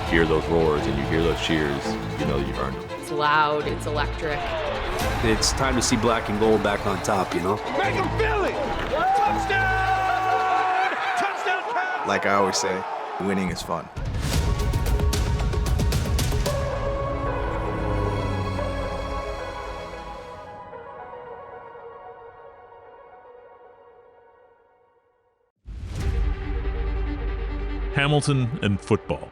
hear those roars and you hear those cheers, you know you earned them. It's loud, it's electric. It's time to see black and gold back on top, you know? Make him feel it! Touchdown! Touchdown pass! Like I always say, winning is fun. Hamilton and football.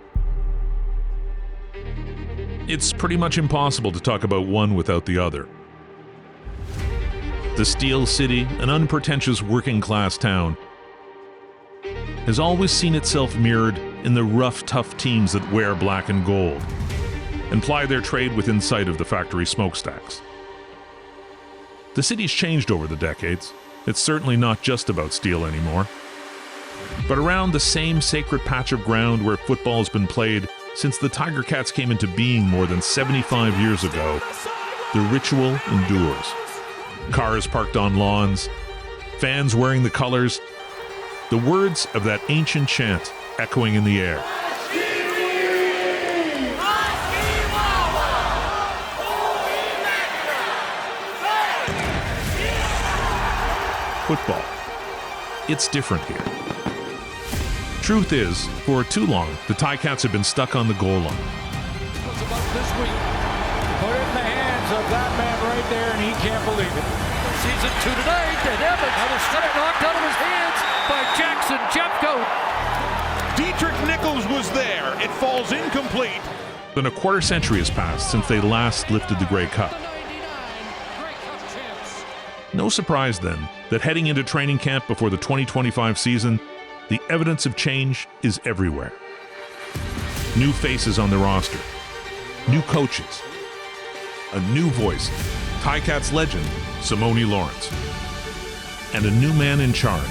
It's pretty much impossible to talk about one without the other. The Steel City, an unpretentious working-class town, has always seen itself mirrored in the rough, tough teams that wear black and gold and ply their trade within sight of the factory smokestacks. The city's changed over the decades. It's certainly not just about steel anymore. But around the same sacred patch of ground where football has been played since the Ticats came into being more than 75 years ago, the ritual endures. Cars parked on lawns, fans wearing the colors, the words of that ancient chant echoing in the air. Football. It's different here. Truth is, for too long, the Ticats have been stuck on the goal line. It's about this week. Put it in the hands of that man right there, and he can't believe it. Season 2 today, Ted Evans. Another strike knocked out of his hands by Jackson Jeffcoat. Dietrich Nichols was there. It falls incomplete. Then a quarter century has passed since they last lifted the Grey Cup. No surprise then that heading into training camp before the 2025 season, the evidence of change is everywhere. New faces on the roster, new coaches, a new voice, Ticats legend Simone Lawrence, and a new man in charge,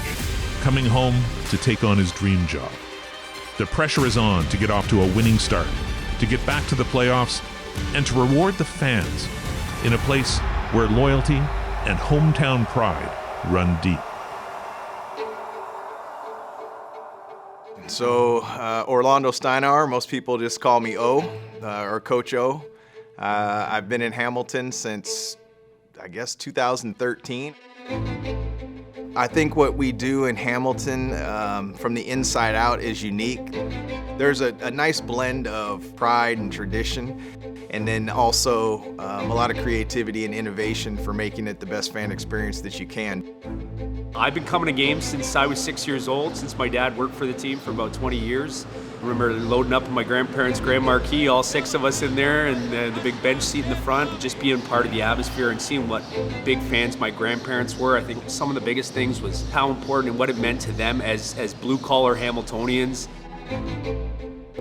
coming home to take on his dream job. The pressure is on to get off to a winning start, to get back to the playoffs, and to reward the fans in a place where loyalty and hometown pride run deep. So Orlando Steinauer, most people just call me O, or Coach O. I've been in Hamilton since, I guess, 2013. I think what we do in Hamilton from the inside out is unique. There's a nice blend of pride and tradition, and then also a lot of creativity and innovation for making it the best fan experience that you can. I've been coming to games since I was 6 years old, since my dad worked for the team for about 20 years. I remember loading up in my grandparents' grand marquee, all 6 of us in there, and the big bench seat in the front, just being part of the atmosphere and seeing what big fans my grandparents were. I think some of the biggest things was how important and what it meant to them as blue-collar Hamiltonians.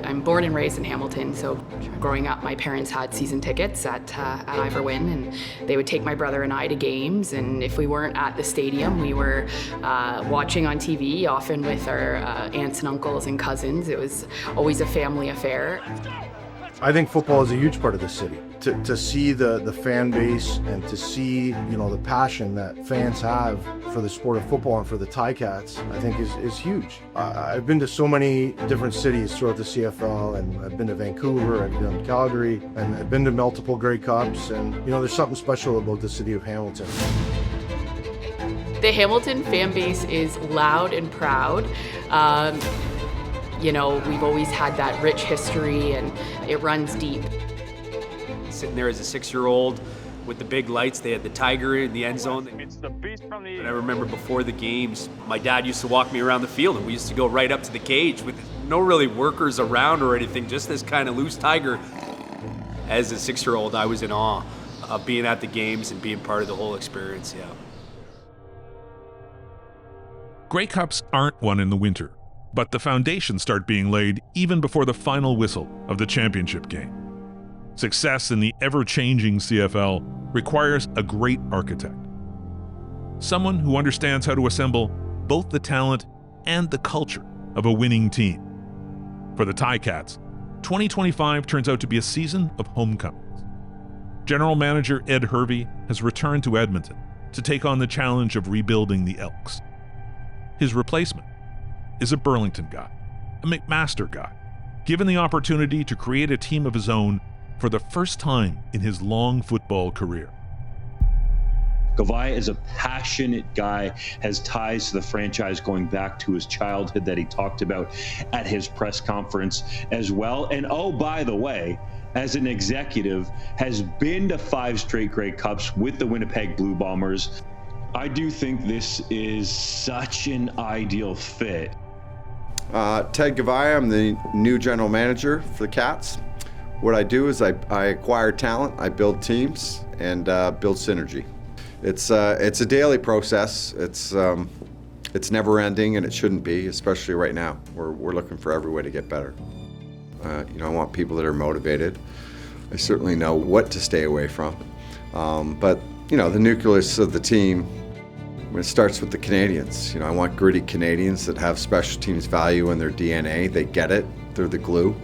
I'm born and raised in Hamilton, so growing up, my parents had season tickets at Ivor Wynne, and they would take my brother and I to games, and if we weren't at the stadium, we were watching on TV, often with our aunts and uncles and cousins. It was always a family affair. I think football is a huge part of the city. To see the fan base and to see, you know, the passion that fans have for the sport of football and for the Ticats, I think is huge. I've been to so many different cities throughout the CFL, and I've been to Vancouver, I've been to Calgary, and I've been to multiple Grey Cups, and you know, there's something special about the city of Hamilton. The Hamilton fan base is loud and proud. You know, we've always had that rich history, and it runs deep. Sitting there as a 6-year-old with the big lights, they had the tiger in the end zone. It's the beast from the... And I remember before the games, my dad used to walk me around the field, and we used to go right up to the cage with no really workers around or anything, just this kind of loose tiger. As a 6-year-old, I was in awe of being at the games and being part of the whole experience, yeah. Grey Cups aren't won in the winter, but the foundations start being laid even before the final whistle of the championship game. Success in the ever-changing CFL requires a great architect. Someone who understands how to assemble both the talent and the culture of a winning team. For the Ticats, 2025 turns out to be a season of homecomings. General Manager Ed Hervey has returned to Edmonton to take on the challenge of rebuilding the Elks. His replacement is a Burlington guy, a McMaster guy, given the opportunity to create a team of his own for the first time in his long football career. Goveia is a passionate guy, has ties to the franchise going back to his childhood that he talked about at his press conference as well. And oh, by the way, as an executive, has been to 5 straight Grey Cups with the Winnipeg Blue Bombers. I do think this is such an ideal fit. Ted Goveia, I'm the new general manager for the Cats. What I do is I acquire talent, I build teams, and build synergy. It's a daily process. It's never ending, and it shouldn't be, especially right now. We're looking for every way to get better. I want people that are motivated. I certainly know what to stay away from. But the nucleus of the team, it starts with the Canadians. I want gritty Canadians that have special teams value in their DNA. They get it. They're the glue.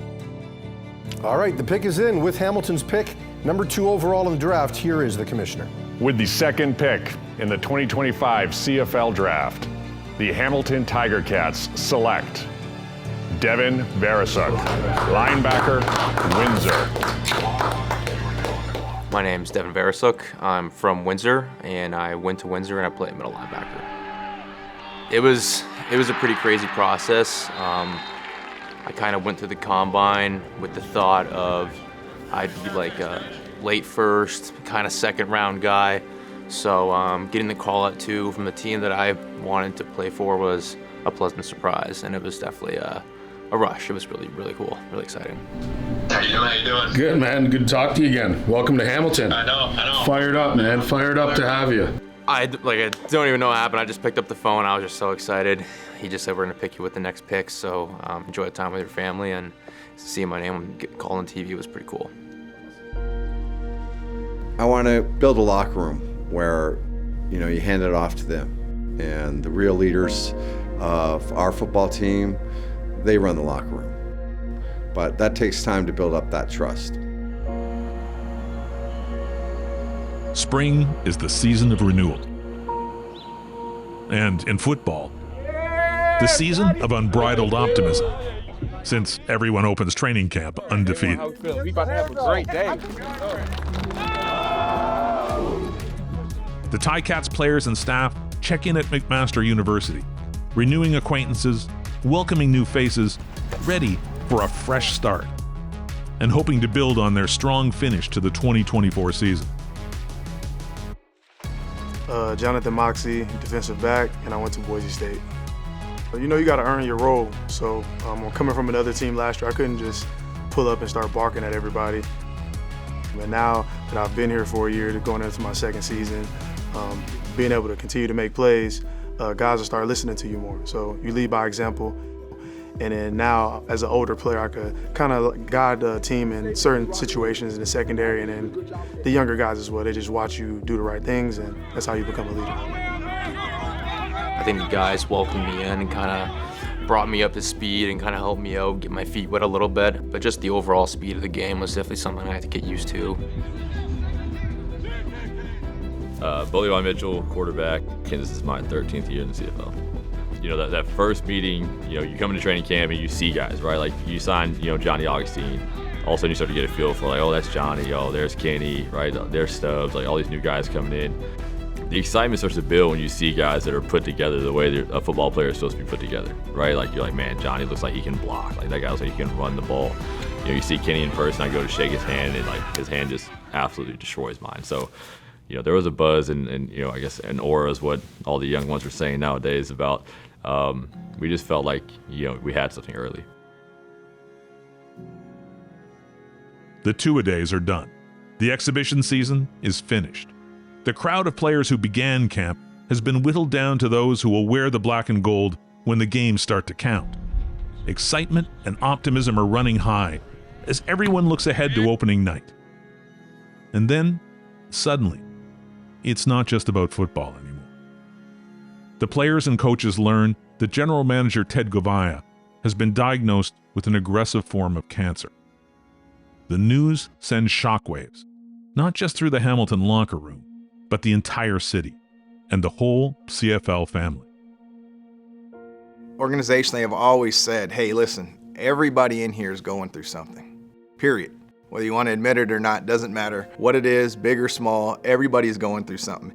All right, the pick is in with Hamilton's pick. Number 2 overall in the draft, here is the commissioner. With the second pick in the 2025 CFL Draft, the Hamilton Tiger Cats select Devin Veresuk, linebacker, Windsor. My name's Devin Veresuk. I'm from Windsor, and I went to Windsor and I played middle linebacker. It was a pretty crazy process. I kind of went through the combine with the thought of I'd be like a late first, kind of second round guy. So getting the call out too from the team that I wanted to play for was a pleasant surprise, and it was definitely a rush. It was really, really cool, really exciting. How you doing? Good, man. Good to talk to you again. Welcome to Hamilton. I know. Fired up, man. Fired up to have you. I don't even know what happened. I just picked up the phone. I was just so excited. He just said we're going to pick you with the next pick, so enjoy the time with your family, and seeing my name get called on TV was pretty cool. I want to build a locker room where, you hand it off to them. And the real leaders of our football team, they run the locker room. But that takes time to build up that trust. Spring is the season of renewal. And in football, the season of unbridled optimism, since everyone opens training camp undefeated. We about to have a great day. The Ticats players and staff check in at McMaster University, renewing acquaintances, welcoming new faces, ready for a fresh start, and hoping to build on their strong finish to the 2024 season. Jonathan Moxey, defensive back, and I went to Boise State. You got to earn your role. So coming from another team last year, I couldn't just pull up and start barking at everybody. But now that I've been here for a year, going into my second season, being able to continue to make plays, guys will start listening to you more. So you lead by example. And then now, as an older player, I could kind of guide the team in certain situations in the secondary, and then the younger guys as well. They just watch you do the right things, and that's how you become a leader. I think the guys welcomed me in and kind of brought me up to speed and kind of helped me out, get my feet wet a little bit. But just the overall speed of the game was definitely something I had to get used to. Bo Levi Mitchell, quarterback. This is my 13th year in the CFL. That first meeting, you come into training camp and you see guys, right? Like you sign, Johnny Augustine. All of a sudden you start to get a feel for oh, that's Johnny, oh, there's Kenny, right? There's Stubbs, all these new guys coming in. The excitement starts to build when you see guys that are put together the way a football player is supposed to be put together, right? You're like, man, Johnny looks like he can block. That guy looks like he can run the ball. You see Kenny in person, I go to shake his hand, and his hand just absolutely destroys mine. So, there was a buzz and I guess an aura is what all the young ones are saying nowadays about. We just felt like we had something early. The two-a-days are done. The exhibition season is finished. The crowd of players who began camp has been whittled down to those who will wear the black and gold when the games start to count. Excitement and optimism are running high as everyone looks ahead to opening night. And then, suddenly, it's not just about football anymore. The players and coaches learn that General Manager Ted Goveia has been diagnosed with an aggressive form of cancer. The news sends shockwaves, not just through the Hamilton locker room, but the entire city and the whole CFL family. Organizationally, have always said, hey, listen, Everybody in here is going through something, period. Whether you want to admit it or not, doesn't matter what it is, big or small, everybody's going through something.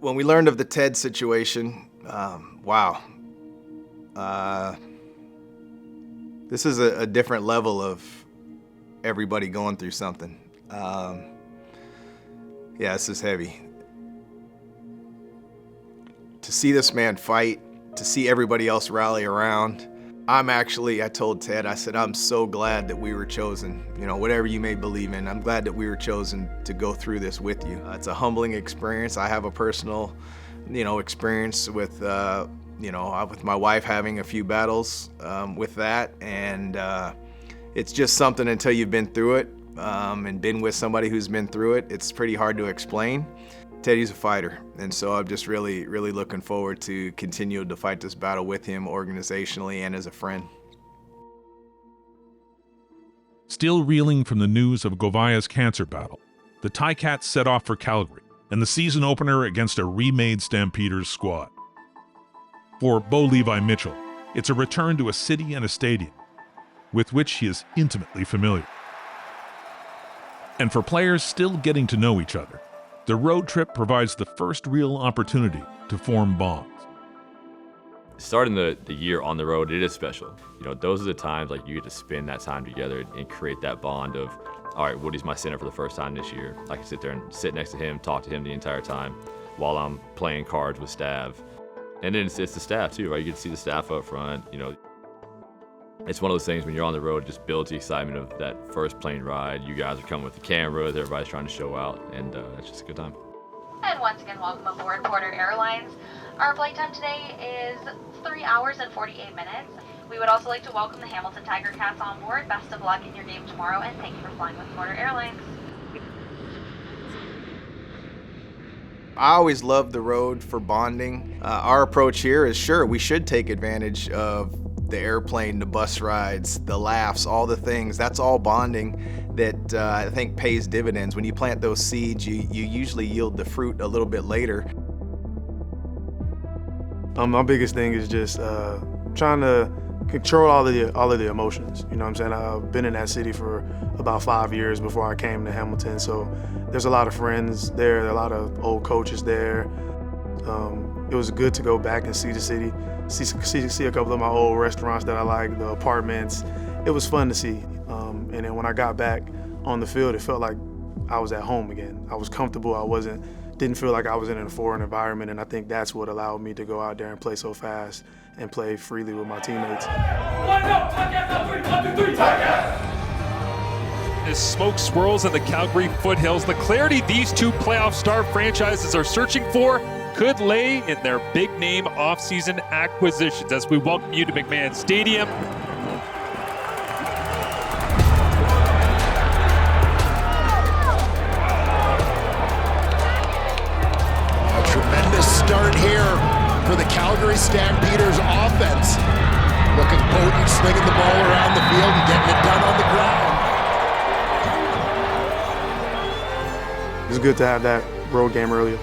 When we learned of the Ted situation, wow. This is a different level of everybody going through something. Yeah, this is heavy. To see this man fight, to see everybody else rally around, I told Ted, I said, I'm so glad that we were chosen. You know, whatever you may believe in, I'm glad that we were chosen to go through this with you. It's a humbling experience. I have a personal, experience with, with my wife having a few battles with that. And it's just something until you've been through it and been with somebody who's been through it, it's pretty hard to explain. Teddy's a fighter, and so I'm just really, really looking forward to continue to fight this battle with him organizationally and as a friend. Still reeling from the news of Goveia's cancer battle, the Ticats set off for Calgary and the season opener against a remade Stampeders squad. For Bo Levi Mitchell, it's a return to a city and a stadium with which he is intimately familiar. And for players still getting to know each other, the road trip provides the first real opportunity to form bonds. Starting the year on the road, it is special. Those are the times like you get to spend that time together and create that bond of, all right, Woody's my center for the first time this year. I can sit there and sit next to him, talk to him the entire time while I'm playing cards with staff. And then it's the staff too, right? You get to see the staff up front. It's one of those things when you're on the road, it just builds the excitement of that first plane ride. You guys are coming with the cameras, everybody's trying to show out, and it's just a good time. And once again, welcome aboard Porter Airlines. Our flight time today is 3 hours and 48 minutes. We would also like to welcome the Hamilton Tiger Cats on board. Best of luck in your game tomorrow, and thank you for flying with Porter Airlines. I always love the road for bonding. Our approach here is, sure, we should take advantage of the airplane, the bus rides, the laughs, all the things. That's all bonding that I think pays dividends. When you plant those seeds, you usually yield the fruit a little bit later. My biggest thing is just trying to control all of the emotions. You know what I'm saying? I've been in that city for about 5 years before I came to Hamilton, so there's a lot of friends there, a lot of old coaches there. It was good to go back and see the city, see a couple of my old restaurants that I like, the apartments. It was fun to see. And then when I got back on the field, it felt like I was at home again. I was comfortable. Didn't feel like I was in a foreign environment, and I think that's what allowed me to go out there and play so fast and play freely with my teammates. As smoke swirls in the Calgary foothills, the clarity these two playoff star franchises are searching for could lay in their big-name offseason acquisitions as we welcome you to McMahon Stadium. A tremendous start here for the Calgary Stampeders offense. Looking potent, slinging the ball around the field and getting it done on the ground. It's good to have that road game earlier.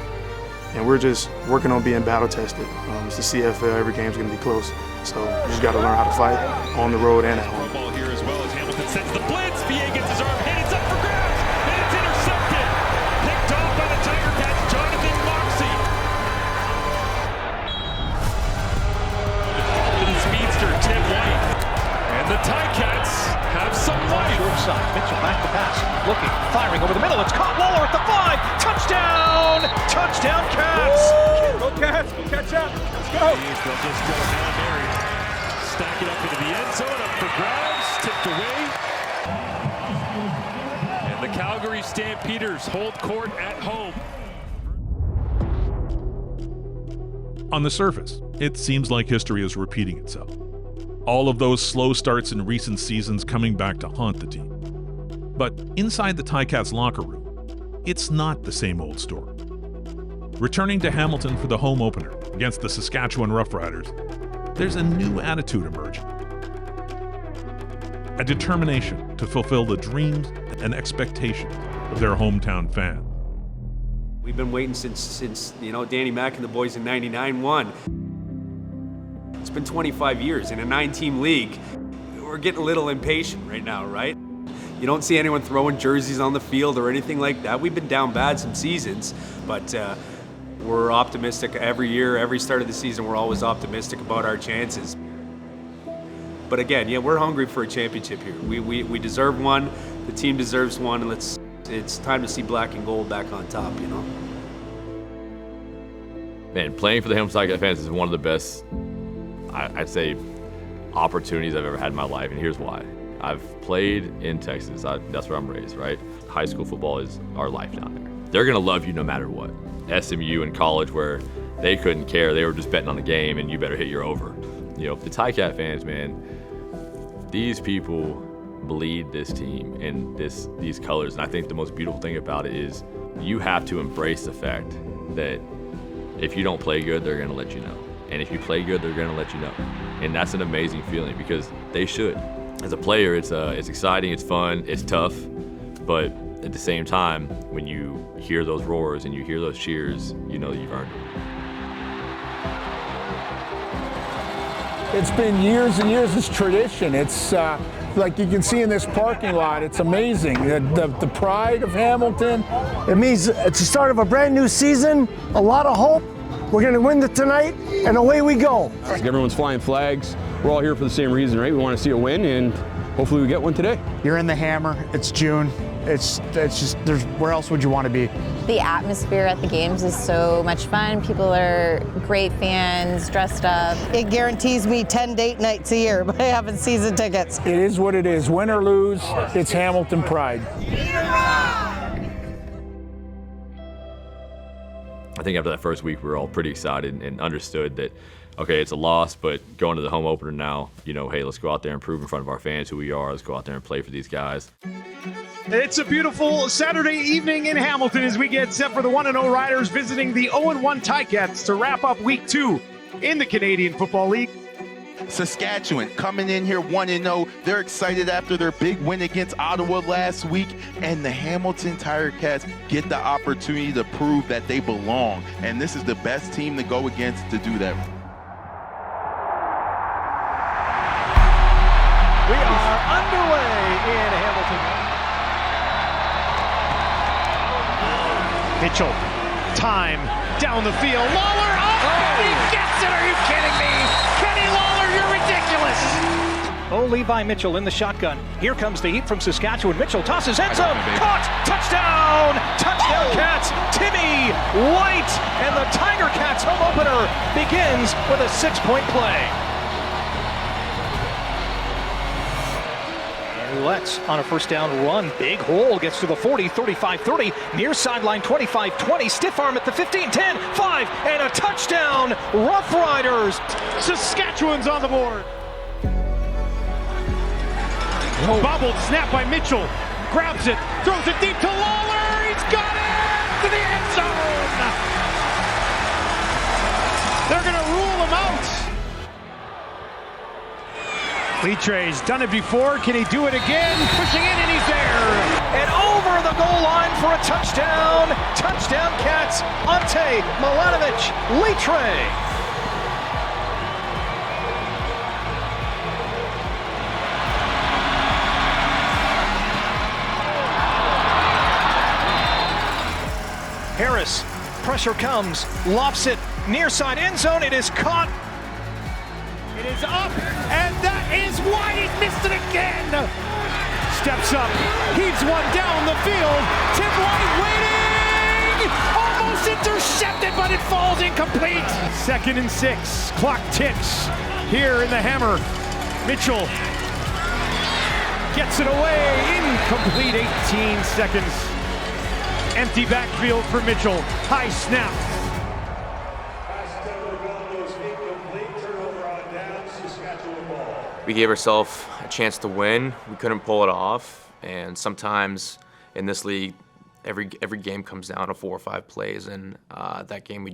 And we're just working on being battle tested. It's the CFL, every game's gonna be close. So you just gotta learn how to fight on the road and at home. Ball here as well as Hamilton sends the blitz. VA gets his arm hit, it's up for grabs, and it's intercepted. Picked off by the Tiger Cats, Jonathan Moxey. The speedster, Tim White. And the Ticats have some life. Short side, Mitchell back to pass, looking, firing over the middle, it's caught, Waller at the 5, touchdown! Touchdown, Cats! Woo! Go Cats, go catch up, let's go! They'll just go Hail Mary, stack it up into the end zone, up for grabs, tipped away. And the Calgary Stampeders hold court at home. On the surface, it seems like history is repeating itself. All of those slow starts in recent seasons coming back to haunt the team. But inside the Ticats locker room, it's not the same old story. Returning to Hamilton for the home opener against the Saskatchewan Roughriders, there's a new attitude emerging. A determination to fulfill the dreams and expectations of their hometown fans. We've been waiting since Danny Mack and the boys in '99 won. It's been 25 years in a 9-team league. we're getting a little impatient right now, right? You don't see anyone throwing jerseys on the field or anything like that. We've been down bad some seasons, but we're optimistic every year, every start of the season. We're always optimistic about our chances. But again, yeah, we're hungry for a championship here. We deserve one. The team deserves one, and it's time to see black and gold back on top, you know? Man, playing for the Hamilton Ticats fans is one of the best, I'd say, opportunities I've ever had in my life, and here's why. I've played in Texas. That's where I'm raised, right? High school football is our life down there. They're gonna love you no matter what. SMU in college, where they couldn't care, they were just betting on the game, and you better hit your over. You know, the Ticat fans, man, these people bleed this team in these colors, and I think the most beautiful thing about it is you have to embrace the fact that if you don't play good, they're gonna let you know, and if you play good, they're gonna let you know, and that's an amazing feeling because they should. As a player, it's exciting, it's fun, it's tough, but at the same time, when you hear those roars and you hear those cheers, you know you've earned it. It's been years and years. It's tradition. It's like you can see in this parking lot. It's amazing. The pride of Hamilton. It means it's the start of a brand new season, a lot of hope. We're going to win it tonight, and away we go. Everyone's flying flags. We're all here for the same reason, right? We want to see a win, and hopefully we get one today. You're in the Hammer. It's June. It's just, where else would you want to be? The atmosphere at the games is so much fun. People are great fans, dressed up. It guarantees me 10 date nights a year by having season tickets. It is what it is. Win or lose, it's Hamilton pride. I think after that first week, we were all pretty excited and understood that, okay, it's a loss, but going to the home opener now, you know, hey, let's go out there and prove in front of our fans who we are. Let's go out there and play for these guys. It's a beautiful Saturday evening in Hamilton as we get set for the 1-0 Riders visiting the 0-1 Ticats to wrap up Week 2 in the Canadian Football League. Saskatchewan coming in here 1-0. They're excited after their big win against Ottawa last week, and the Hamilton Ticats get the opportunity to prove that they belong. And this is the best team to go against to do that. We are underway in Hamilton. Mitchell, time, down the field. Lawler, he gets it! Are you kidding me? Kenny Lawler, you're ridiculous! Bo Levi Mitchell in the shotgun. Here comes the heat from Saskatchewan. Mitchell tosses end zone. Caught! Touchdown! Touchdown Cats! Timmy White! And the Tiger Cats home opener begins with a 6-point play. Let's on a first down run. Big hole, gets to the 40, 35, 30, near sideline 25, 20, stiff arm at the 15, 10, 5, and a touchdown. Rough Riders. Saskatchewan's on the board. Bobbled, snap by Mitchell. Grabs it, throws it deep to Lawler. He's got it to the end zone. They're going to rule him out. Litre's done it before. Can he do it again? Pushing in, and he's there. And over the goal line for a touchdown. Touchdown Cats. Ante Milanovic Litre. Harris, pressure comes, lofts it, near side end zone. It is caught. It is up, and that is why he missed it again. Steps up, heaves one down the field. Tim White waiting, almost intercepted, but it falls incomplete. 2nd and 6, clock ticks here in the Hammer. Mitchell gets it away, incomplete, 18 seconds. Empty backfield for Mitchell, high snap. We gave ourselves a chance to win. We couldn't pull it off, and sometimes in this league, every game comes down to 4 or 5 plays, and that game we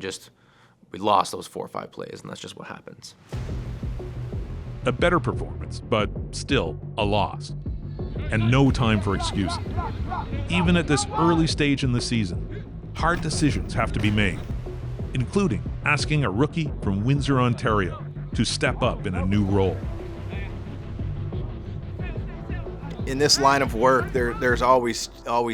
lost those 4 or 5 plays, and that's just what happens. A better performance, but still a loss. And no time for excuses. Even at this early stage in the season, hard decisions have to be made, including asking a rookie from Windsor, Ontario, to step up in a new role. In this line of work, there's always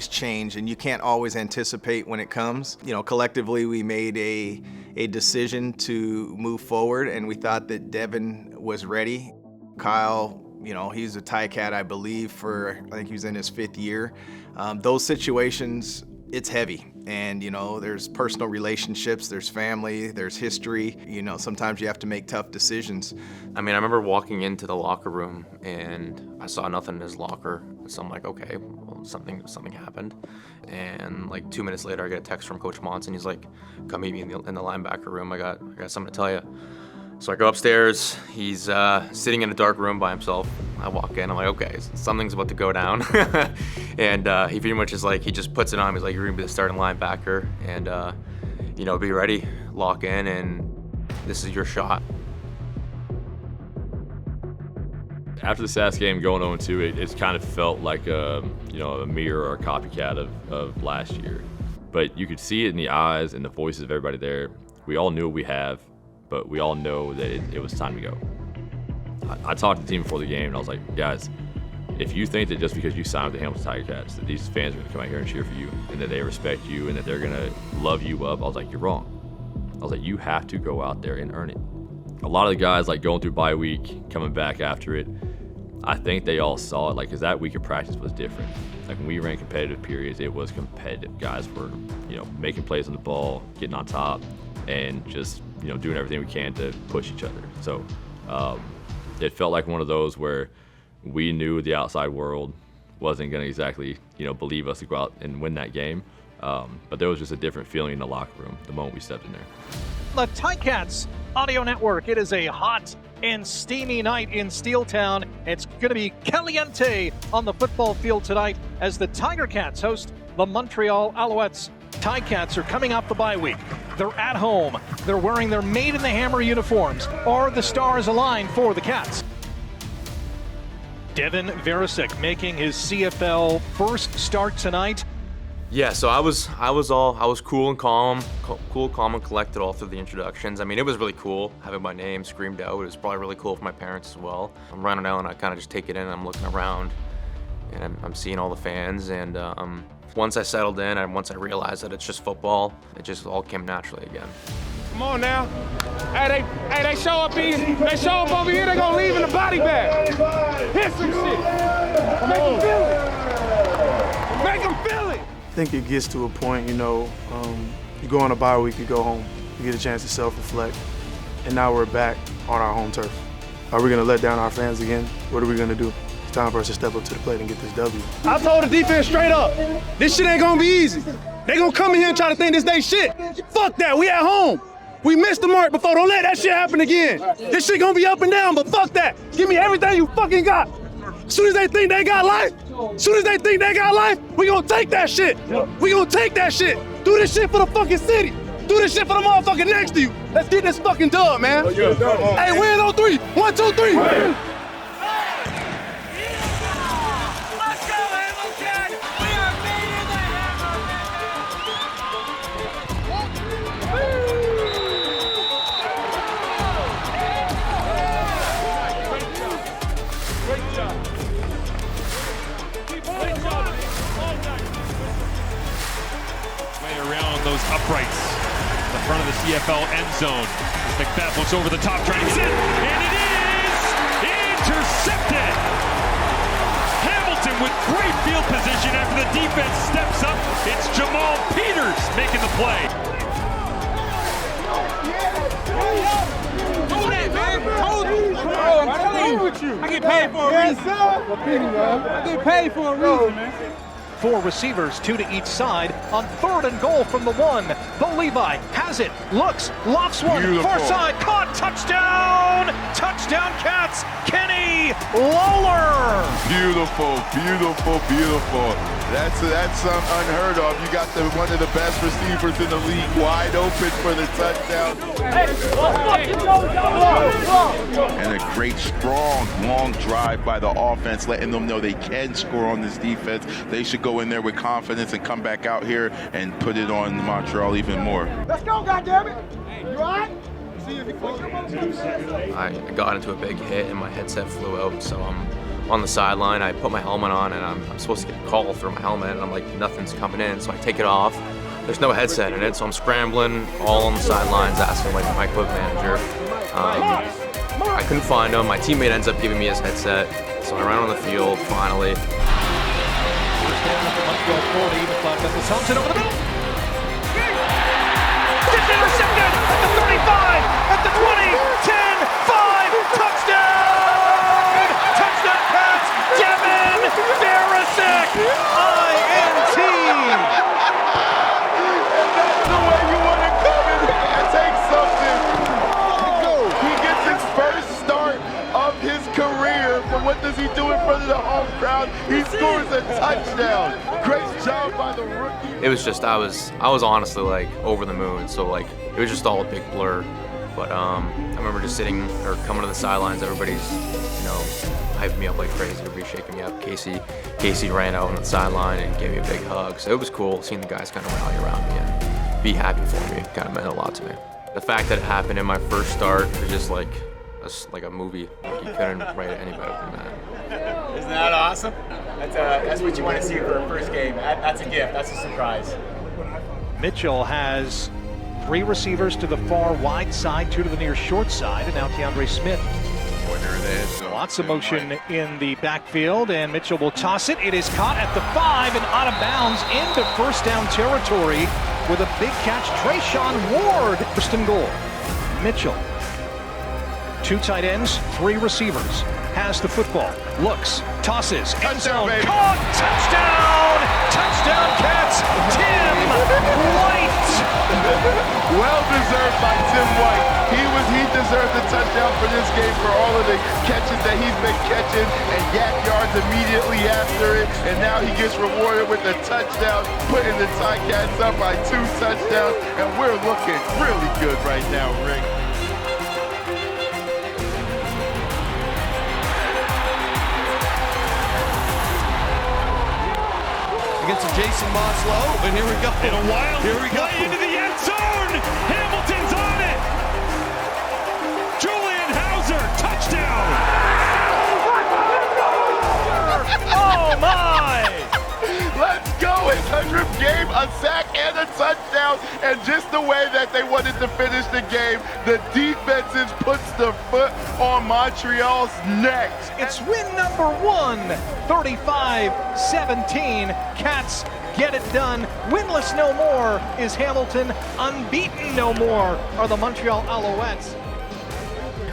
change, and you can't always anticipate when it comes. You know, collectively we made a decision to move forward, and we thought that Devin was ready. Kyle, you know, he's a Ticat, I believe, I think he was in his 5th year. Those situations, it's heavy. And, you know, there's personal relationships, there's family, there's history. You know, sometimes you have to make tough decisions. I mean, I remember walking into the locker room and I saw nothing in his locker. So I'm like, okay, well, something happened. And like 2 minutes later, I get a text from Coach Monson. He's like, come meet me in the linebacker room. I got something to tell you. So I go upstairs. He's sitting in a dark room by himself. I walk in. I'm like, okay, something's about to go down. And he pretty much is like, he just puts it on. He's like, you're gonna be the starting linebacker, and you know, be ready, lock in, and this is your shot. After the SAS game, going 0-2, it kind of felt like a mirror or a copycat of last year. But you could see it in the eyes and the voices of everybody there. We all knew what we have, but we all know that it was time to go. I talked to the team before the game, and I was like, guys, if you think that just because you signed with the Hamilton Ticats that these fans are going to come out here and cheer for you, and that they respect you, and that they're going to love you up, I was like, you're wrong. I was like, you have to go out there and earn it. A lot of the guys, like, going through bye week, coming back after it, I think they all saw it, like, because that week of practice was different. Like, when we ran competitive periods, it was competitive. Guys were, you know, making plays on the ball, getting on top, and just, you know, doing everything we can to push each other. So it felt like one of those where we knew the outside world wasn't going to exactly, you know, believe us to go out and win that game. But there was just a different feeling in the locker room the moment we stepped in there. The Ticats Audio Network. It is a hot and steamy night in Steeltown. It's going to be caliente on the football field tonight as the Tiger Cats host the Montreal Alouettes. Ticats are coming off the bye week. They're at home. They're wearing their Made in the Hammer uniforms. Are the stars aligned for the Cats? Devin Veresuk making his CFL first start tonight. Yeah, so I was cool and calm and collected all through the introductions. I mean, it was really cool having my name screamed out. It was probably really cool for my parents as well. I'm running out and I kind of just take it in. I'm looking around and I'm seeing all the fans. And once I settled in and once I realized that it's just football, it just all came naturally again. Come on now. Hey, they show up easy. They show up over here, they're gonna leave in the body bag. Hit some shit. Make them feel it. Make them feel it. I think it gets to a point, you know, you go on a bye week, you go home, you get a chance to self-reflect, and now we're back on our home turf. Are we gonna let down our fans again? What are we gonna do? It's time for us to step up to the plate and get this W. I told the defense straight up, this shit ain't gonna be easy. They gonna come in here and try to think this they shit. Fuck that, we at home. We missed the mark before, don't let that shit happen again. This shit gonna be up and down, but fuck that. Give me everything you fucking got. As soon as they think they got life, we gonna take that shit. We gonna take that shit. Do this shit for the fucking city. Do this shit for the motherfucker next to you. Let's get this fucking dub, man. Hey, win on 3. 1, 2, 3. Win. Those uprights, the front of the CFL end zone. As Macbeth looks over the top, trying to get it, and it is intercepted. Hamilton with great field position after the defense steps up. It's Jamal Peters making the play. Hold that, man. I'm telling you. I get paid for a reason. I get paid for a reason, man. 4 receivers, 2 to each side on 3rd and goal from the 1. Bo Levi has it, looks, lofts one, far side, caught, touchdown! Touchdown Cats, Kenny Lawler! Beautiful. That's unheard of. You got one of the best receivers in the league wide open for the touchdown. And a great, strong, long drive by the offense, letting them know they can score on this defense. They should go in there with confidence and come back out here and put it on Montreal even more. Let's go, goddammit! You all right? I got into a big hit and my headset flew out, so I'm on the sideline. I put my helmet on, and I'm supposed to get a call through my helmet, and I'm like, nothing's coming in, so I take it off. There's no headset in it, so I'm scrambling all on the sidelines, asking like my equipment manager. I couldn't find him. My teammate ends up giving me his headset, so I ran on the field finally. First down at the Montreal 40, the clock up to Thompson over the middle. Gets intercepted at the 35, at the 20, 10, 5, touchdown! Touchdown pass, Devin Veresuk, INT! That's the way you want to come in and take something. He gets his first start of his career, but what does he do in front of the home crowd? He scores a touchdown. Great job by the rookie. It was just, I was honestly like over the moon. So like, it was just all a big blur. But I remember just sitting or coming to the sidelines, everybody's, hyping me up like crazy, everybody shaking me up. Casey ran out on the sideline and gave me a big hug. So it was cool seeing the guys kind of rally around me and be happy for me. It kind of meant a lot to me. The fact that it happened in my first start was just like a movie. Like, you couldn't write it any better than that. Isn't that awesome? That's what you want to see for a first game. That's a gift. That's a surprise. Mitchell has 3 receivers to the far wide side, 2 to the near short side, and now DeAndre Smith. Lots of motion in the backfield, and Mitchell will toss it. It is caught at the 5 and out of bounds into first down territory with a big catch. Trayshawn Ward, first and goal. Mitchell, 2 tight ends, 3 receivers. Has the football, looks, tosses, end zone, caught, touchdown! Touchdown Cats, Tim White! Well deserved by Tim White. He deserved the touchdown for this game for all of the catches that he's been catching and yak yards immediately after it. And now he gets rewarded with a touchdown, putting the Ticats up by 2 touchdowns. And we're looking really good right now, Rick. Against Jason Moslow, and here we go. In a wild play into the end zone. Hamilton's on it. Julian Hauser, touchdown. Oh my! Let's go! His 100th game, a sack and a touchdown, and just the way that they wanted to finish the game, the defense puts the foot on Montreal's neck. It's win number 1, 35-17. Cats get it done. Winless no more is Hamilton. Unbeaten no more are the Montreal Alouettes.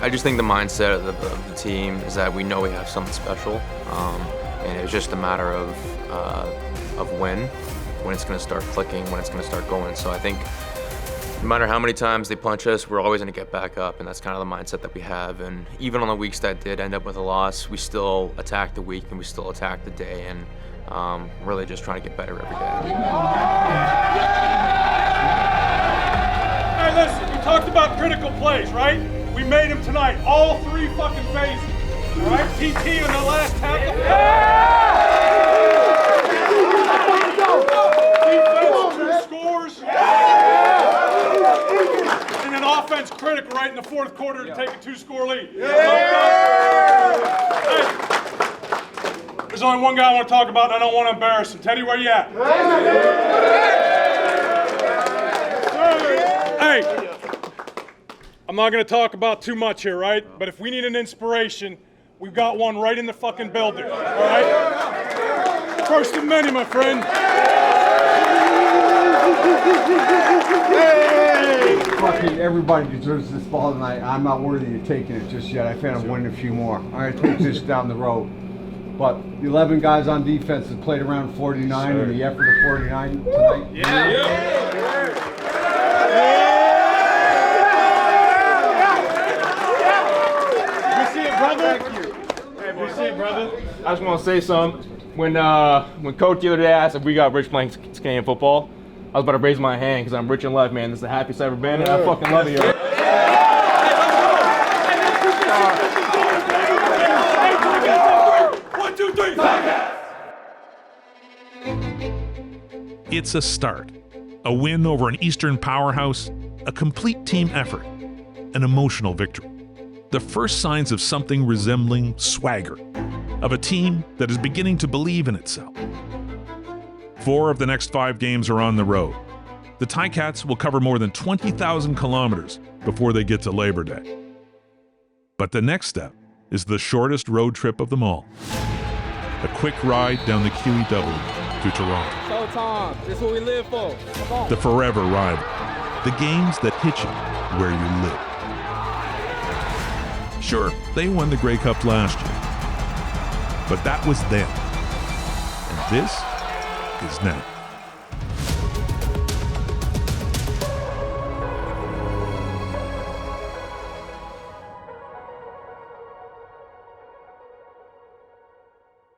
I just think the mindset of the team is that we know we have something special, and it was just a matter of when it's going to start clicking, when it's going to start going. So I think no matter how many times they punch us, we're always going to get back up, and that's kind of the mindset that we have. And even on the weeks that did end up with a loss, we still attack the week and we still attack the day, and really just trying to get better every day. Hey, listen, we talked about critical plays, right? We made them tonight, all 3 fucking phases. All right, TT on the last tackle. Defense, 2 scores. And then offense critical right in the 4th quarter to take a 2-score lead. Hey, there's only one guy I want to talk about, and I don't want to embarrass him. Teddy, where you at? Hey, I'm not going to talk about too much here, right? But if we need an inspiration, we've got one right in the fucking building, all right? First of many, my friend. Hey! Fucking everybody deserves this ball tonight. I'm not worthy of taking it just yet. I plan on winning a few more. All right, take this down the road. But the 11 guys on defense that played around 49 and the effort of 49 tonight. Brother. I just want to say something. When Coach the other day asked if we got rich playing Canadian football, I was about to raise my hand because I'm rich in life, man. This is the happiest I've ever been, and I fucking love it, yo. One, two, three. It's a start. A win over an Eastern powerhouse, a complete team effort, an emotional victory. The first signs of something resembling swagger. of a team that is beginning to believe in itself. 4 of the next 5 games are on the road. The Ticats will cover more than 20,000 kilometers before they get to Labor Day. But the next step is the shortest road trip of them all. A quick ride down the QEW to Toronto. Showtime. This is what we live for. Come on. The forever rival. The games that hit you where you live. Sure, they won the Grey Cup last year. But that was then. And this is now.